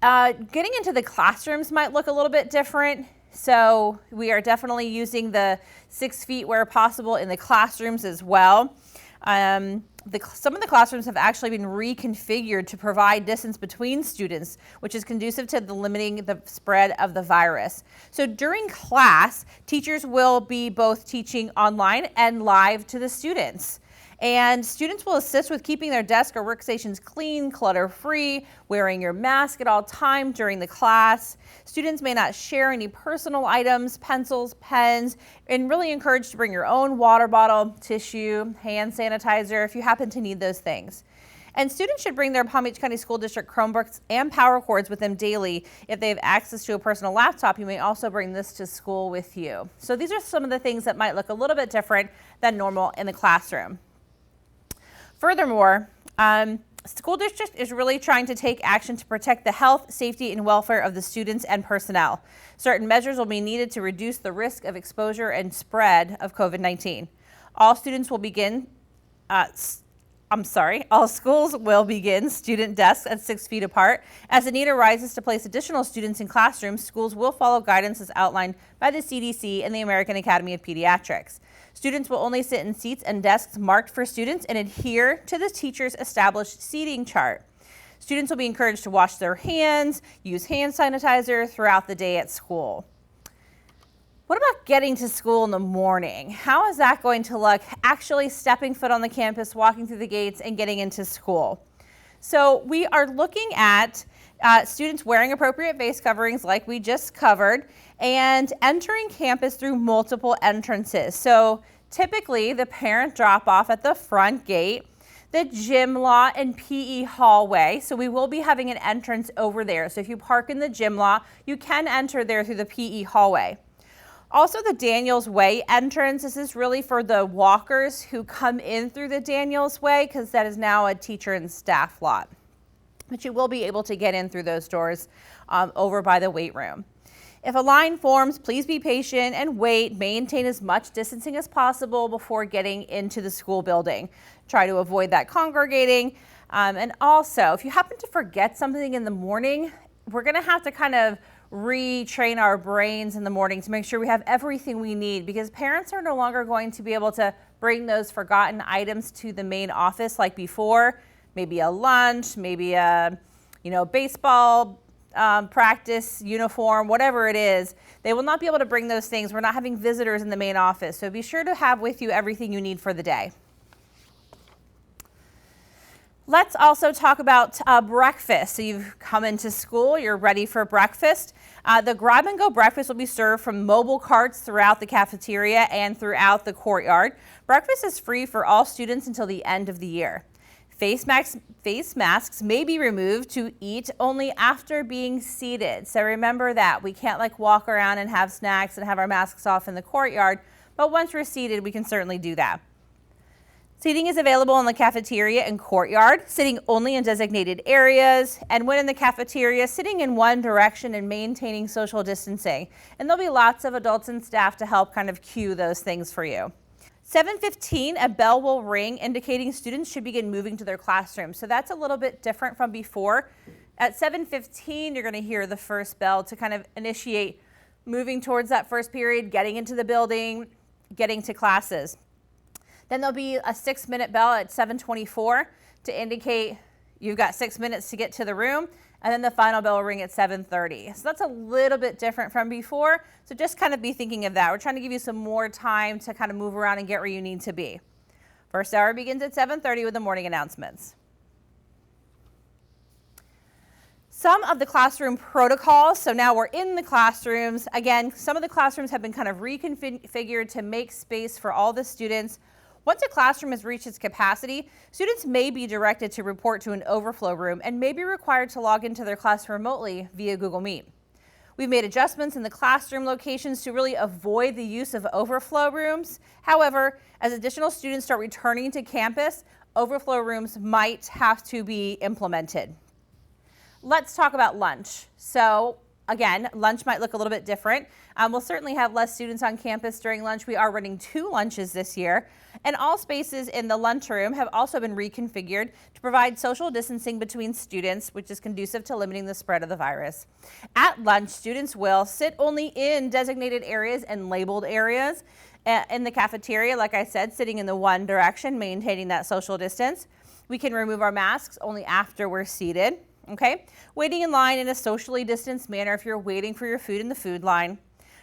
Getting into the classrooms might look a little bit different. So we are definitely using the 6 feet where possible in the classrooms as well. Some of the classrooms have actually been reconfigured to provide distance between students, which is conducive to limiting the spread of the virus. So during class, teachers will be both teaching online and live to the students. And students will assist with keeping their desk or workstations clean, clutter-free, wearing your mask at all times during the class. Students may not share any personal items, pencils, pens, and really encouraged to bring your own water bottle, tissue, hand sanitizer if you happen to need those things. And students should bring their Palm Beach County School District Chromebooks and power cords with them daily. If they have access to a personal laptop, you may also bring this to school with you. So these are some of the things that might look a little bit different than normal in the classroom. Furthermore, school district is really trying to take action to protect the health, safety, and welfare of the students and personnel. Certain measures will be needed to reduce the risk of exposure and spread of COVID-19. All schools will begin student desks at 6 feet apart. As the need arises to place additional students in classrooms, schools will follow guidance as outlined by the CDC and the American Academy of Pediatrics. Students will only sit in seats and desks marked for students and adhere to the teacher's established seating chart. Students will be encouraged to wash their hands, use hand sanitizer throughout the day at school. What about getting to school in the morning? How is that going to look actually stepping foot on the campus, walking through the gates, and getting into school? So we are looking at students wearing appropriate face coverings like we just covered and entering campus through multiple entrances. So typically the parent drop off at the front gate, the gym lot and PE hallway. So we will be having an entrance over there. So if you park in the gym lot, you can enter there through the PE hallway. Also the Daniels Way entrance, this is really for the walkers who come in through the Daniels Way because that is now a teacher and staff lot. But you will be able to get in through those doors over by the weight room. If a line forms, please be patient and wait. Maintain as much distancing as possible before getting into the school building. Try to avoid that congregating. And also, if you happen to forget something in the morning, we're going to have to kind of retrain our brains in the morning to make sure we have everything we need, because parents are no longer going to be able to bring those forgotten items to the main office like before. Maybe a lunch, maybe a baseball practice uniform, whatever it is. They will not be able to bring those things. We're not having visitors in the main office, so be sure to have with you everything you need for the day. Let's also talk about breakfast. So you've come into school, you're ready for breakfast. The grab and go breakfast will be served from mobile carts throughout the cafeteria and throughout the courtyard. Breakfast is free for all students until the end of the year. Face masks may be removed to eat only after being seated. So remember that. We can't walk around and have snacks and have our masks off in the courtyard, but once we're seated, we can certainly do that. Seating is available in the cafeteria and courtyard, sitting only in designated areas, and when in the cafeteria, sitting in one direction and maintaining social distancing. And there'll be lots of adults and staff to help kind of cue those things for you. 7:15, a bell will ring indicating students should begin moving to their classrooms. So that's a little bit different from before. At 7:15, you're going to hear the first bell to kind of initiate moving towards that first period, getting into the building, getting to classes. Then there'll be a 6-minute bell at 7:24 to indicate you've got 6 minutes to get to the room. And then the final bell will ring at 7:30. So that's a little bit different from before. So just kind of be thinking of that. We're trying to give you some more time to kind of move around and get where you need to be. First hour begins at 7:30 with the morning announcements. Some of the classroom protocols. So now we're in the classrooms. Again, some of the classrooms have been kind of reconfigured to make space for all the students. Once a classroom has reached its capacity, students may be directed to report to an overflow room and may be required to log into their class remotely via Google Meet. We've made adjustments in the classroom locations to really avoid the use of overflow rooms. However, as additional students start returning to campus, overflow rooms might have to be implemented. Let's talk about lunch. So Again, lunch might look a little bit different. We'll certainly have less students on campus during lunch. We are running 2 lunches this year. And all spaces in the lunchroom have also been reconfigured to provide social distancing between students, which is conducive to limiting the spread of the virus. At lunch, students will sit only in designated areas and labeled areas. In the cafeteria, like I said, sitting in the one direction, maintaining that social distance. We can remove our masks only after we're seated. Okay, waiting in line in a socially distanced manner if you're waiting for your food in the food line.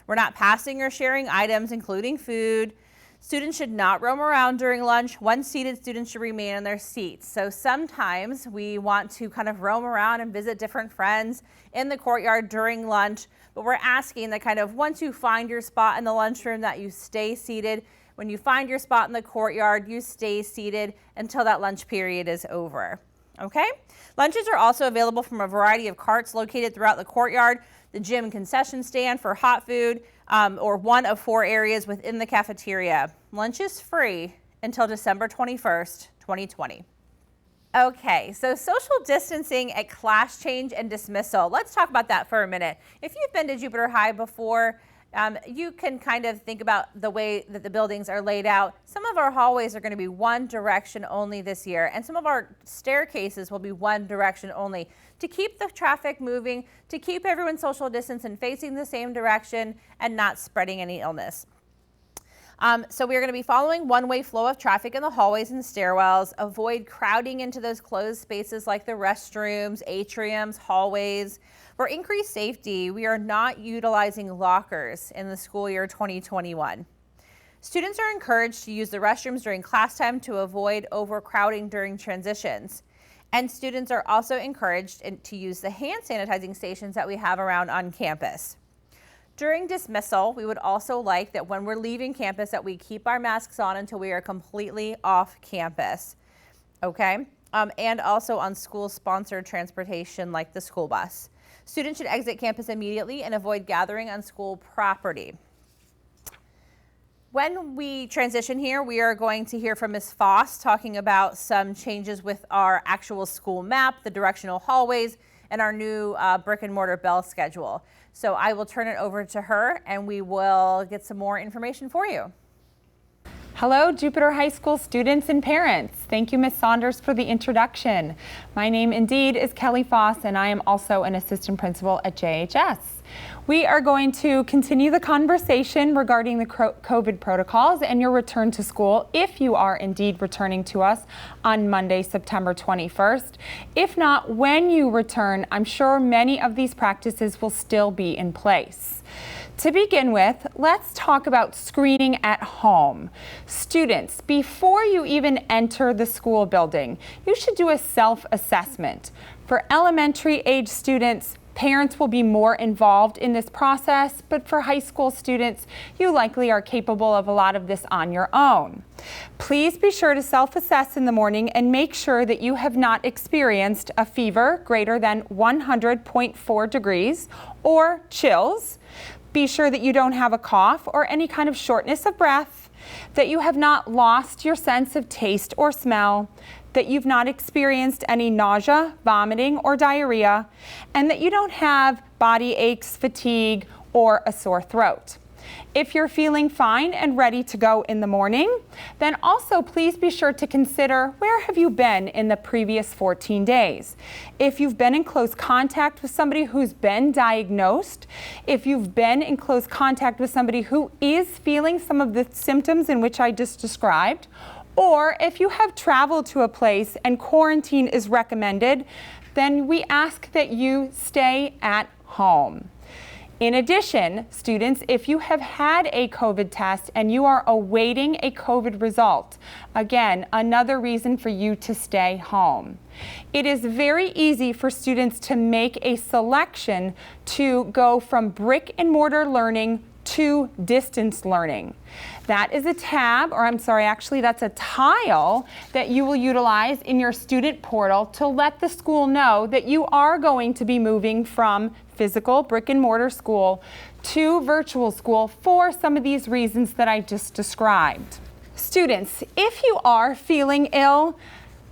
We're not passing or sharing items, including food. Students should not roam around during lunch. One seated student should remain in their seats. So sometimes we want to kind of roam around and visit different friends in the courtyard during lunch, but we're asking that kind of once you find your spot in the lunchroom that you stay seated. When you find your spot in the courtyard, you stay seated until that lunch period is over. Okay? Lunches are also available from a variety of carts located throughout the courtyard, the gym concession stand for hot food, or one of 4 areas within the cafeteria. Lunch is free until December 21st, 2020. Okay, so social distancing at class change and dismissal. Let's talk about that for a minute. If you've been to Jupiter High before, you can kind of think about the way that the buildings are laid out. Some of our hallways are going to be one direction only this year, and some of our staircases will be one direction only to keep the traffic moving, to keep everyone social distance and facing the same direction and not spreading any illness. So we are going to be following one-way flow of traffic in the hallways and stairwells. Avoid crowding into those closed spaces like the restrooms, atriums, hallways. For increased safety, we are not utilizing lockers in the school year 2021. Students are encouraged to use the restrooms during class time to avoid overcrowding during transitions. And students are also encouraged to use the hand sanitizing stations that we have around on campus. During dismissal, we would also like that when we're leaving campus that we keep our masks on until we are completely off campus, okay? And also on school-sponsored transportation like the school bus. Students should exit campus immediately and avoid gathering on school property. When we transition here, we are going to hear from Ms. Foss talking about some changes with our actual school map, the directional hallways, and our new brick and mortar bell schedule. So I will turn it over to her and we will get some more information for you. Hello, Jupiter High School students and parents. Thank you, Ms. Saunders, for the introduction. My name indeed is Kelly Foss, and I am also an assistant principal at JHS. We are going to continue the conversation regarding the COVID protocols and your return to school, if you are indeed returning to us on Monday, September 21st. If not, when you return, I'm sure many of these practices will still be in place. To begin with, let's talk about screening at home. Students, before you even enter the school building, you should do a self-assessment. For elementary age students, parents will be more involved in this process, but for high school students, you likely are capable of a lot of this on your own. Please be sure to self-assess in the morning and make sure that you have not experienced a fever greater than 100.4 degrees or chills. Be sure that you don't have a cough or any kind of shortness of breath, that you have not lost your sense of taste or smell, that you've not experienced any nausea, vomiting, or diarrhea, and that you don't have body aches, fatigue, or a sore throat. If you're feeling fine and ready to go in the morning, then also please be sure to consider where have you been in the previous 14 days. If you've been in close contact with somebody who's been diagnosed, if you've been in close contact with somebody who is feeling some of the symptoms in which I just described, or if you have traveled to a place and quarantine is recommended, then we ask that you stay at home. In addition, students, if you have had a COVID test and you are awaiting a COVID result, again, another reason for you to stay home. It is very easy for students to make a selection to go from brick and mortar learning to distance learning. That is a tab, or I'm sorry, actually that's a tile that you will utilize in your student portal to let the school know that you are going to be moving from physical brick and mortar school to virtual school for some of these reasons that I just described. Students, if you are feeling ill,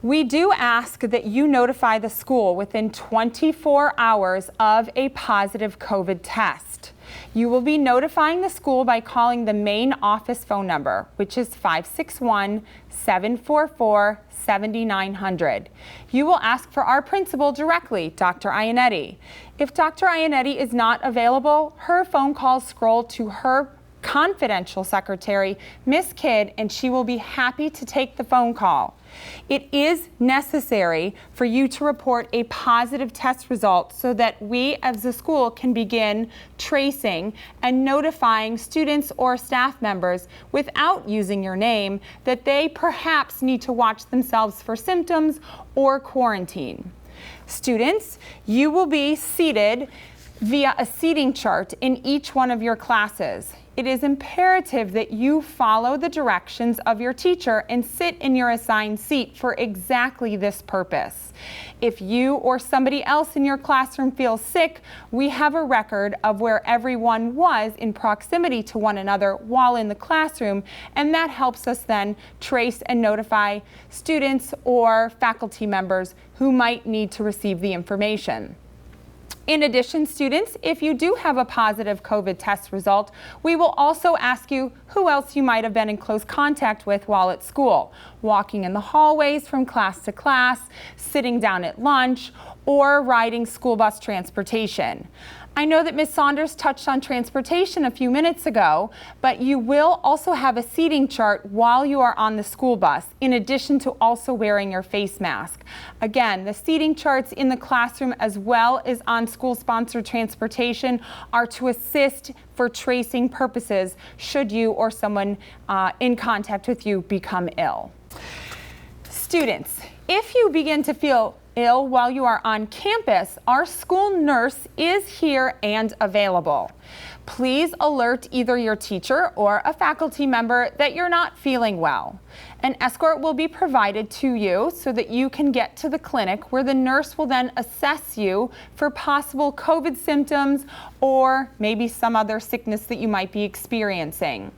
We do ask that you notify the school within 24 hours of a positive COVID test. You will be notifying the school by calling the main office phone number, which is 561-744-7900. You will ask for our principal directly, Dr. Iannetti. If Dr. Iannetti is not available, her phone calls scroll to her confidential secretary, Miss Kidd, and she will be happy to take the phone call. It is necessary for you to report a positive test result so that we as a school can begin tracing and notifying students or staff members without using your name that they perhaps need to watch themselves for symptoms or quarantine. Students, you will be seated via a seating chart in each one of your classes. It is imperative that you follow the directions of your teacher and sit in your assigned seat for exactly this purpose. If you or somebody else in your classroom feels sick, we have a record of where everyone was in proximity to one another while in the classroom, and that helps us then trace and notify students or faculty members who might need to receive the information. In addition, students, if you do have a positive COVID test result, we will also ask you who else you might have been in close contact with while at school, walking in the hallways from class to class, sitting down at lunch, or riding school bus transportation. I know that Ms. Saunders touched on transportation a few minutes ago, but you will also have a seating chart while you are on the school bus, in addition to also wearing your face mask. Again, the seating charts in the classroom as well as on school-sponsored transportation are to assist for tracing purposes should you or someone in contact with you become ill. Students, if you begin to feel ill while you are on campus, our school nurse is here and available. Please alert either your teacher or a faculty member that you're not feeling well. An escort will be provided to you so that you can get to the clinic where the nurse will then assess you for possible COVID symptoms or maybe some other sickness that you might be experiencing.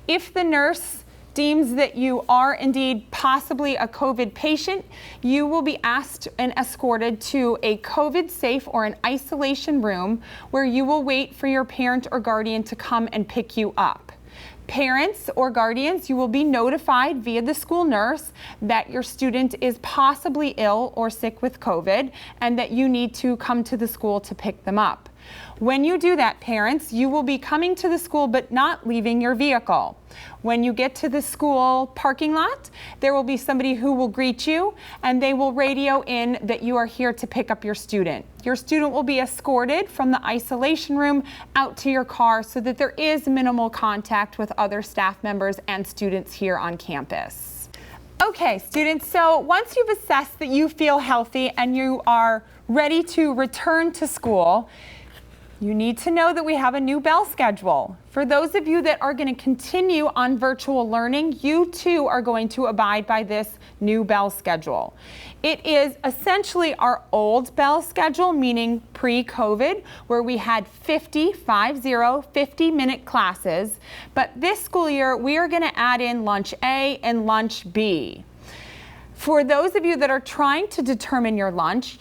If the nurse deems that you are indeed possibly a COVID patient, you will be asked and escorted to a COVID safe or an isolation room where you will wait for your parent or guardian to come and pick you up. Parents or guardians, you will be notified via the school nurse that your student is possibly ill or sick with COVID and that you need to come to the school to pick them up. When you do that, parents, you will be coming to the school but not leaving your vehicle. When you get to the school parking lot, there will be somebody who will greet you and they will radio in that you are here to pick up your student. Your student will be escorted from the isolation room out to your car so that there is minimal contact with other staff members and students here on campus. Okay, students, so once you've assessed that you feel healthy and you are ready to return to school, you need to know that we have a new bell schedule. For those of you that are going to continue on virtual learning, you too are going to abide by this new bell schedule. It is essentially our old bell schedule, meaning pre-COVID, where we had 50-minute classes. But this school year, we are going to add in lunch A and lunch B. For those of you that are trying to determine your lunch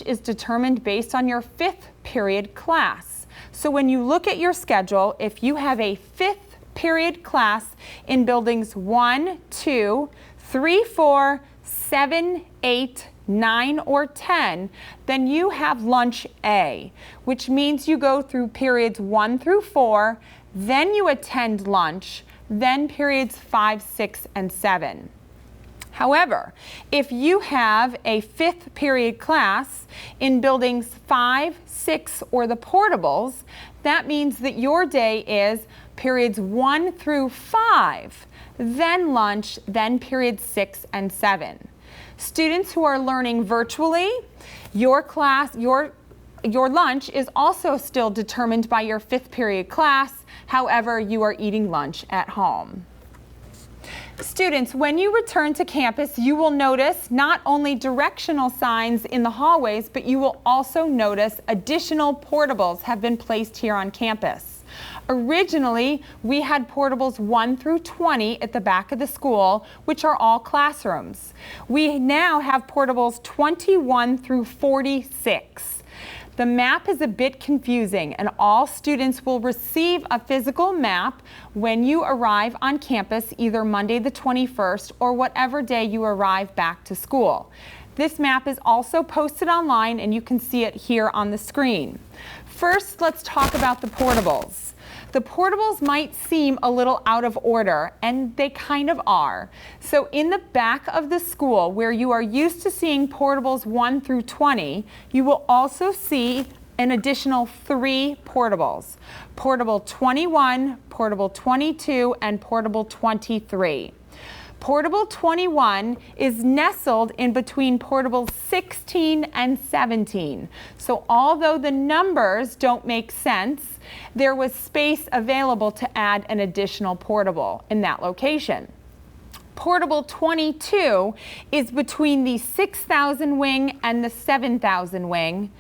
is determined based on your 5th period class. So when you look at your schedule, if you have a 5th period class in buildings 1, 2, 3, 4, 7, 8, 9, or 10, then you have lunch A, which means you go through periods 1 through 4, then you attend lunch, then periods 5, 6, and 7. However, if you have a 5th period class in buildings 5, 6, or the portables, that means that your day is periods 1 through 5, then lunch, then periods 6 and 7. Students who are learning virtually, your lunch is also still determined by your 5th period class. However, you are eating lunch at home. Students, when you return to campus, you will notice not only directional signs in the hallways, but you will also notice additional portables have been placed here on campus. Originally, we had portables 1 through 20 at the back of the school, which are all classrooms. We now have portables 21 through 46. The map is a bit confusing, and all students will receive a physical map when you arrive on campus, either Monday the 21st or whatever day you arrive back to school. This map is also posted online, and you can see it here on the screen. First, let's talk about the portables. The portables might seem a little out of order, and they kind of are. So in the back of the school, where you are used to seeing portables 1 through 20, you will also see an additional 3 portables. Portable 21, portable 22, and portable 23. Portable 21 is nestled in between portables 16 and 17. So although the numbers don't make sense, there was space available to add an additional portable in that location. Portable 22 is between the 6,000 wing and the 7,000 wing,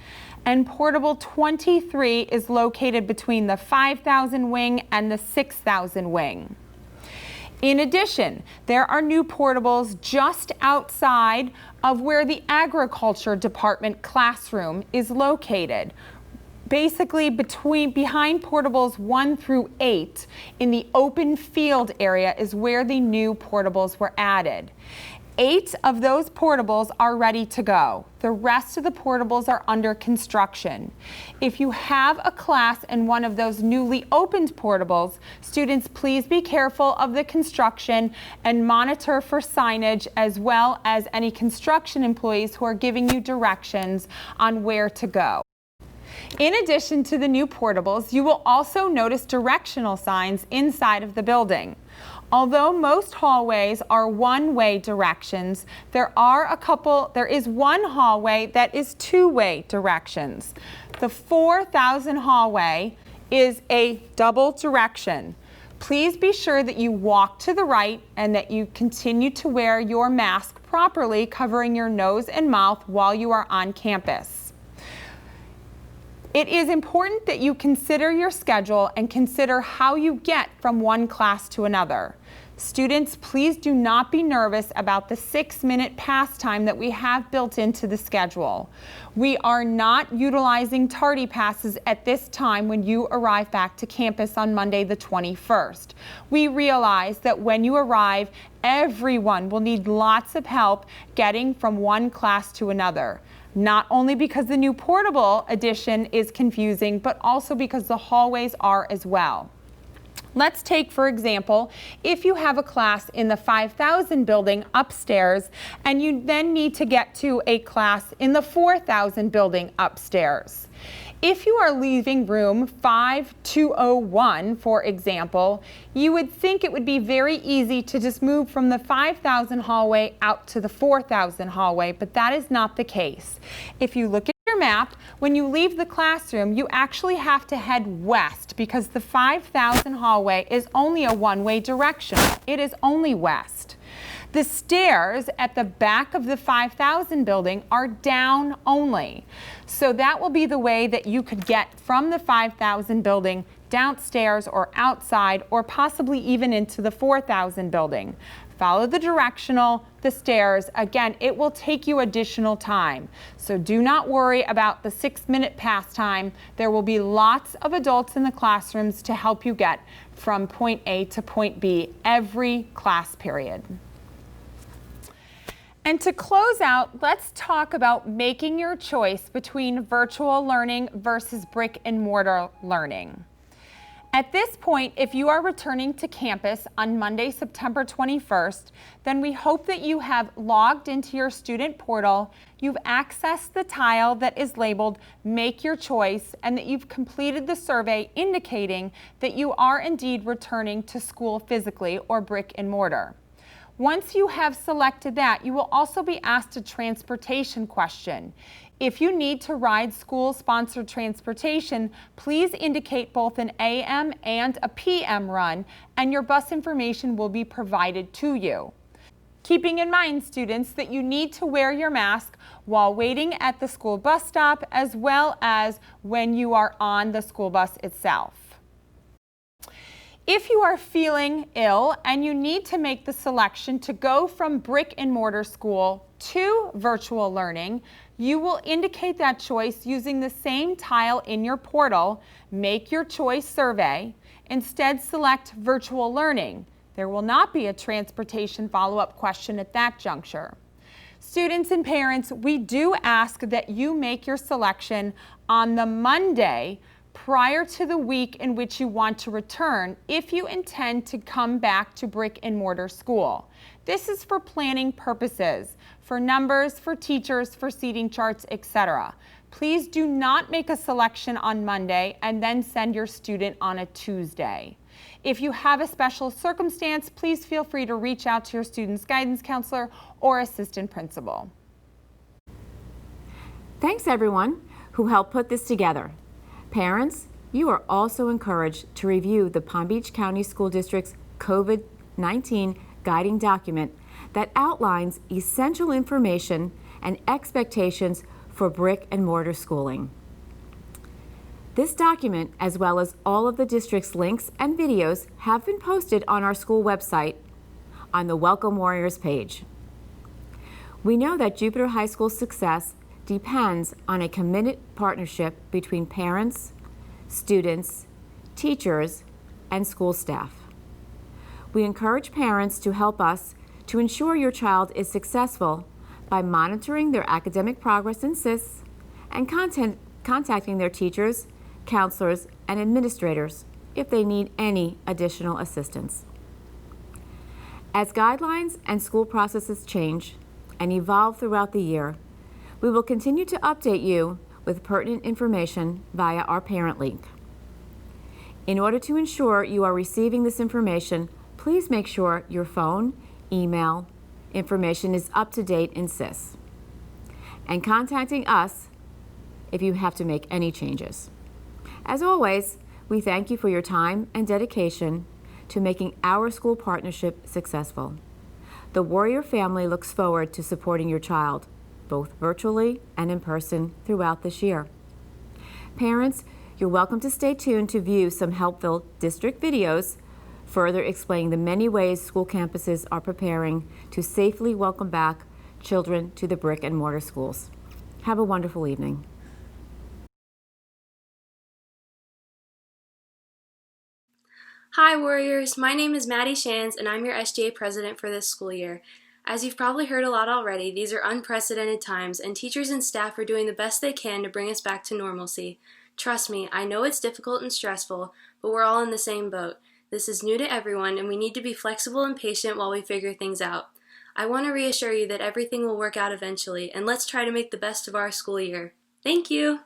and portable 23 is located between the 5,000 wing and the 6,000 wing. In addition, there are new portables just outside of where the agriculture department classroom is located. Basically behind portables 1 through 8 in the open field area is where the new portables were added. 8 of those portables are ready to go. The rest of the portables are under construction. If you have a class in one of those newly opened portables, students, please be careful of the construction and monitor for signage, as well as any construction employees who are giving you directions on where to go. In addition to the new portables, you will also notice directional signs inside of the building. Although most hallways are one-way directions, there is one hallway that is two-way directions. The 4,000 hallway is a double direction. Please be sure that you walk to the right and that you continue to wear your mask properly, covering your nose and mouth while you are on campus. It is important that you consider your schedule and consider how you get from one class to another. Students, please do not be nervous about the 6-minute pass time that we have built into the schedule. We are not utilizing tardy passes at this time when you arrive back to campus on Monday the 21st. We realize that when you arrive, everyone will need lots of help getting from one class to another. Not only because the new portable addition is confusing, but also because the hallways are as well. Let's take, for example, if you have a class in the 5,000 building upstairs and you then need to get to a class in the 4,000 building upstairs. If you are leaving room 5201, for example, you would think it would be very easy to just move from the 5,000 hallway out to the 4,000 hallway, but that is not the case. If you look at your map, when you leave the classroom, you actually have to head west because the 5,000 hallway is only a one-way direction. It is only west. The stairs at the back of the 5,000 building are down only. So that will be the way that you could get from the 5,000 building downstairs or outside, or possibly even into the 4,000 building. Follow the directional, the stairs. Again, it will take you additional time. So do not worry about the 6-minute pass time. There will be lots of adults in the classrooms to help you get from point A to point B every class period. And to close out, let's talk about making your choice between virtual learning versus brick and mortar learning. At this point, if you are returning to campus on Monday, September 21st, then we hope that you have logged into your student portal, you've accessed the tile that is labeled Make Your Choice, and that you've completed the survey indicating that you are indeed returning to school physically or brick and mortar. Once you have selected that, you will also be asked a transportation question. If you need to ride school-sponsored transportation, please indicate both an AM and a PM run, and your bus information will be provided to you. Keeping in mind, students, that you need to wear your mask while waiting at the school bus stop, as well as when you are on the school bus itself. If you are feeling ill and you need to make the selection to go from brick and mortar school to virtual learning, you will indicate that choice using the same tile in your portal, Make Your Choice survey. Instead, select virtual learning. There will not be a transportation follow-up question at that juncture. Students and parents, we do ask that you make your selection on the Monday prior to the week in which you want to return if you intend to come back to brick and mortar school. This is for planning purposes, for numbers, for teachers, for seating charts, etc. Please do not make a selection on Monday and then send your student on a Tuesday. If you have a special circumstance, please feel free to reach out to your student's guidance counselor or assistant principal. Thanks everyone who helped put this together. Parents, you are also encouraged to review the Palm Beach County School District's COVID-19 guiding document that outlines essential information and expectations for brick and mortar schooling. This document, as well as all of the district's links and videos, have been posted on our school website on the Welcome Warriors page. We know that Jupiter High School's success depends on a committed partnership between parents, students, teachers, and school staff. We encourage parents to help us to ensure your child is successful by monitoring their academic progress in SIS and contacting their teachers, counselors, and administrators if they need any additional assistance. As guidelines and school processes change and evolve throughout the year, we will continue to update you with pertinent information via our parent link. In order to ensure you are receiving this information, please make sure your phone, email, information is up to date in SIS, and contacting us if you have to make any changes. As always, we thank you for your time and dedication to making our school partnership successful. The Warrior family looks forward to supporting your child, both virtually and in person throughout this year. Parents, you're welcome to stay tuned to view some helpful district videos further explaining the many ways school campuses are preparing to safely welcome back children to the brick and mortar schools. Have a wonderful evening. Hi Warriors, my name is Maddie Shands and I'm your SGA president for this school year. As you've probably heard a lot already, these are unprecedented times and teachers and staff are doing the best they can to bring us back to normalcy. Trust me, I know it's difficult and stressful, but we're all in the same boat. This is new to everyone and we need to be flexible and patient while we figure things out. I want to reassure you that everything will work out eventually and let's try to make the best of our school year. Thank you!